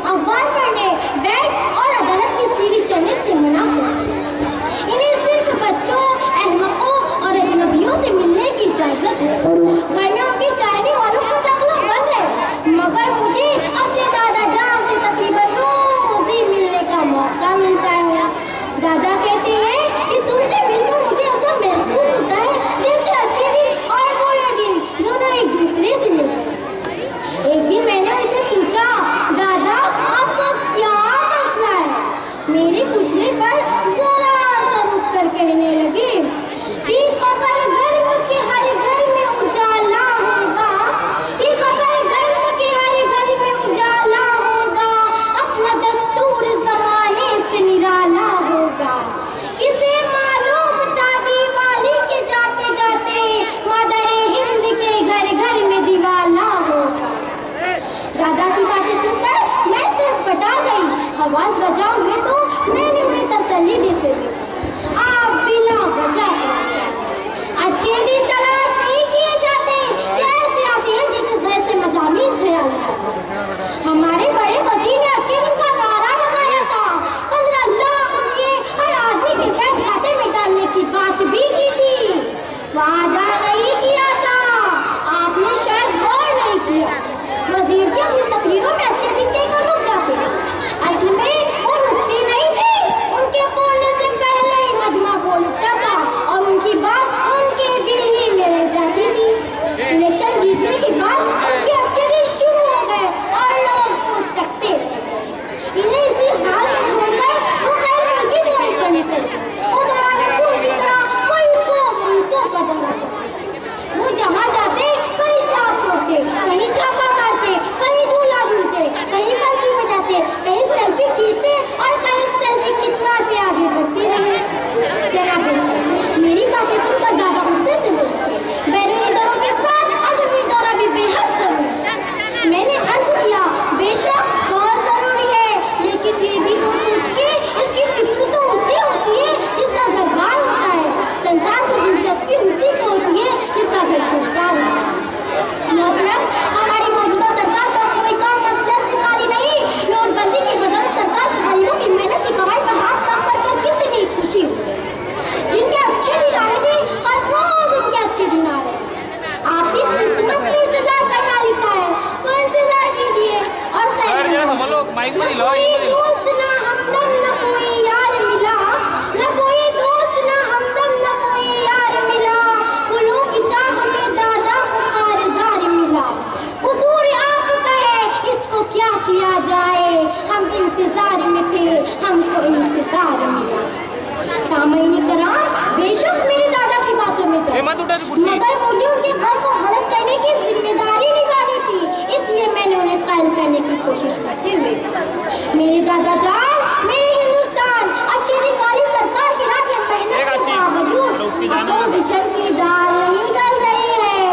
अखबार पढ़ने, बैंक और अदालत की सीढ़ी चढ़ने से मना कर। इन्हें सिर्फ बच्चों, अहमकों और अजनबियों से मिलने की इजाजत है, वरना उनके चाहने वालों को दाखिला बंद है। मगर मुझे अपने दादा जान से तकरीबन रोज ही मिलने का मौका मिलता है। दादा कहते हैं कि तुमसे मिलकर मुझे ऐसा महसूस होता है जैसे अच्छे दिन और बुरे दिन दोनों एक दूसरे से मिलते। एक दिन मैंने उनसे पूछा, दादा आपका क्या मसला है? मेरे पूछने पर जरा सा रुक कर कहने लगे कि खबर गर्म के हर घर में उजाला होगा, कि खबर गर्म के हर घर में उजाला होगा, अपना दस्तूर जमाने से निराला होगा। किसे मालूम था दीवाली के जाते जाते मदर हिंद के घर घर में दीवाला होगा। दादा की बातें सुनकर मैं सटपटा गई। आवाज बचा हुए तो मैंने उन्हें तसल्ली देते हुए, आप बिना वजह परेशान, अच्छे दिन तलाश नहीं किए जाते, कैसे आते हैं जैसे घर से मज़ामीन ख्याल आता। हमारे बड़े वज़ीर ने अच्छे दिन का नारा लगाया था, 15 लाख रुपये हर आदमी के बैंक खाते में डालने की बात भी की थी। वादा नहीं किया था, आपने शायद गौर नहीं किया। वज़ीर जी अपनी तकरीरों में अच्छे दिन कहकर रुक जाते हैं, असल में वो रुकते नहीं थे, उनके बोलने से पहले ही मजमा बोल उठता था और उनकी बात उनके दिल ही में रह जाती थी। इलेक्शन जीतने के बाद उनके अच्छे दिन शुरू हो गए और लोग तकते रहे। इन्हें इसी हाल में छोड़कर वो गैर मुल्की दौरे करने लगे। वो दौरान खून की तरह मुल्कों का दौरा करते। वो जहाँ जाते कहीं छाप छोड़ते, कहीं छापा मारते, कहीं झूला झूलते, कहीं बंसी बजाते, कहीं सेल्फी खींचते और कहीं सेल्फी खिंचवाते आगे बढ़ते रहे। जनाब मेरी बातें सुनकर दादा गुस्से से बोले, बैरूनी दौरों के साथ अंदरूनी दौरा भी बेहद जरूरी है। मैंने अर्ज किया, बेशक बहुत जरूरी है, लेकिन ये भी तो सोच के इसकी फिक्र तो उससे होती है जिसका घर बार होता है। संसार को दिलचस्पी उसी को होती है जिसका घर संसार होता है। मोहतरम, हमारी मौजूदा सरकार का कोई काम मकसद से खाली नहीं। नोटबंदी की बदौलत सरकार को गरीबों की मेहनत की कमाई पर हाथ साफ कर कितनी खुशी हुई। जिनके अच्छे दिन आ रहे थे हर रोज उनके अच्छे दिन आ रहे हैं। आपकी किस्मत में इंतजार करना लिखा है, तो इंतजार कीजिए और खैर कोई दोस्त ना हमदम ना कोई यार मिला, ना कोई दोस्त ना हमदम ना कोई यार मिला, फूलों की चाह में दादा को कारज़ार मिला। कसूर आपका है, इसको क्या किया जाए, हम इंतजार में थे, हमको इंतजार मिला। सामईन कराम, बेशक मेरे दादा की बातों में तो, मगर मुझे उनके घर को गलत करने की जिम्मेदारी निभानी थी, इसलिए मैंने उन्हें कायल करने की कोशिश करते हुए मेरे दादा जान, मेरे हिंदुस्तान अच्छे दिन वाली सरकार की रात में मेहनत के बावजूद अपोजिशन की दाल नहीं गल रही है।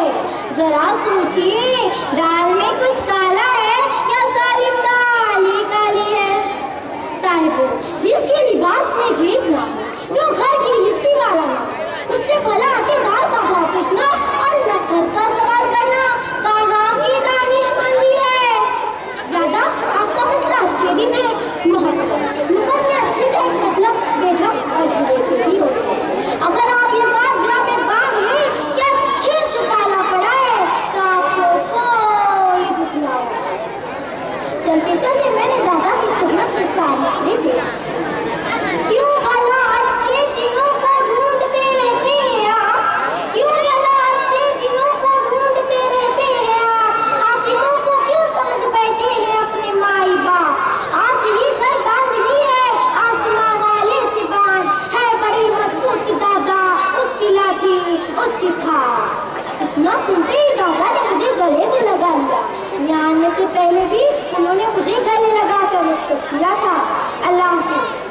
जरा सोचिए, दाल में कुछ काला है या जालिम दाल ही काली है। साहिबो, जिसके लिबास में जेब ना हो, जो घर की हिस्सी वाला ना हो, उससे भला आटे दाल का भाव पूछना और न घर का सवाल करना कहाँ की दानिशमंदी है। दादा आपका मसला अच्छे दिन है, मगर में अच्छे से एक मतलब बैठक और बुरे के भी होते हैं। अगर आप ये बात दिल में बांध लें कि अच्छे से पाला पड़ा है तो आपको कोई दुख ना होगा। चलते चलते मैंने दादा की खिदमत में 4 मिसरे पेश किए। क्यों भला अच्छे दिनों को ढूंढते रहते हैं आप, क्यों भला अच्छे दिनों को ढूंढते रहते हैं आप, हाकिमों को क्यों समझ बैठे हैं अपने माई बाप। आज ही घर बांध ली है आसमां वाले से बांध, है बड़ी मजबूत दादा, उसकी लाठी उसकी थाप। इतना सुनते ही दादा ने मुझे गले से लगा लिया। यहाँ आने से पहले भी उन्होंने मुझे गले लगा कर मुझसे किया था। अल्लाह हाफ़िज़।